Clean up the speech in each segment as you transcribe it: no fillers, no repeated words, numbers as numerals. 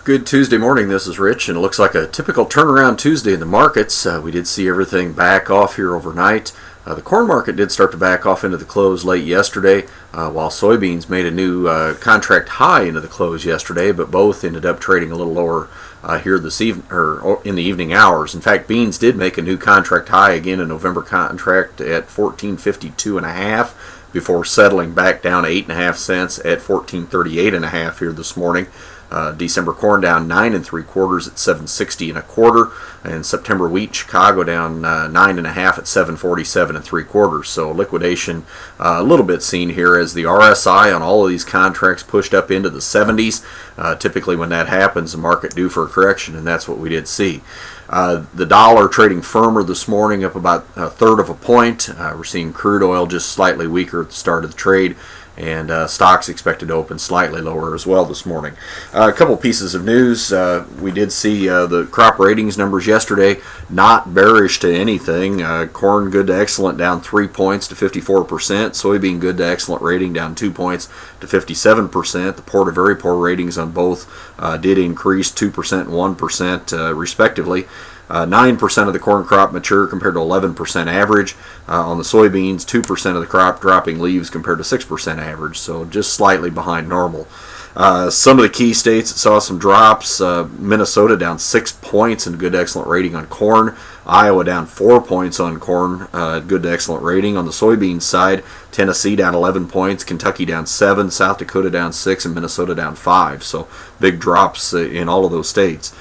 Good Tuesday morning, this is Rich, and it looks like a typical turnaround Tuesday in the markets. We did see everything back off here overnight. The corn market did start to back off into the close late yesterday, while soybeans made a new contract high into the close yesterday, but both ended up trading a little lower here this evening, or in the evening hours. In fact, beans did make a new contract high again, a November contract at 14.52.5 before settling back down 8.5 cents at 14.38.5 here this morning. December corn down 9 3/4 at 7.60 1/4, and September wheat Chicago down 9.5 at 7.47 3/4. So liquidation a little bit seen here as the RSI on all of these contracts pushed up into the 70s. Typically when that happens, the market due for a correction, and that's what we did see. The dollar trading firmer this morning, up about 1/3 of a point. We're seeing crude oil just slightly weaker at the start of the trade, and stocks expected to open slightly lower as well this morning. A couple pieces of news. We did see the crop ratings numbers yesterday, not bearish to anything. Corn good to excellent down 3 points to 54%. Soybean good to excellent rating down 2 points to 57%. The poor to very poor ratings on both did increase 2% and 1% respectively. 9% of the corn crop mature compared to 11% average. On the soybeans, 2% of the crop dropping leaves compared to 6% average, so just slightly behind normal. Some of the key states that saw some drops: Minnesota down 6 points and good to excellent rating on corn. Iowa down 4 points on corn, good to excellent rating. On the soybean side, Tennessee down 11 points, Kentucky down 7, South Dakota down 6, and Minnesota down 5. So big drops in all of those states.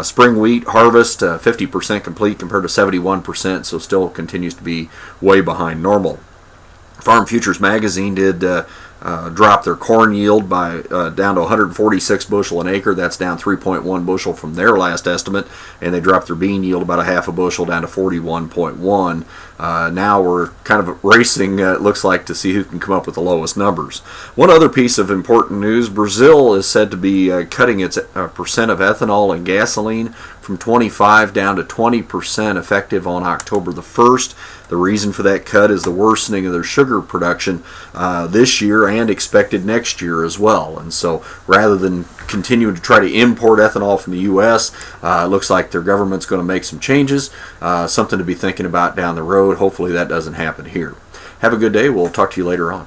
Spring wheat harvest 50% complete compared to 71%, so still continues to be way behind normal. Farm Futures Magazine did drop their corn yield by down to 146 bushel an acre. That's down 3.1 bushel from their last estimate, and they dropped their bean yield about a half a bushel down to 41.1. Now we're kind of racing, it looks like, to see who can come up with the lowest numbers. One other piece of important news: Brazil is said to be cutting its percent of ethanol in gasoline from 25 down to 20% effective on October the 1st. The reason for that cut is the worsening of their sugar production this year and expected next year as well. And so rather than continuing to try to import ethanol from the U.S., it looks like their government's going to make some changes, something to be thinking about down the road. Hopefully that doesn't happen here. Have a good day. We'll talk to you later on.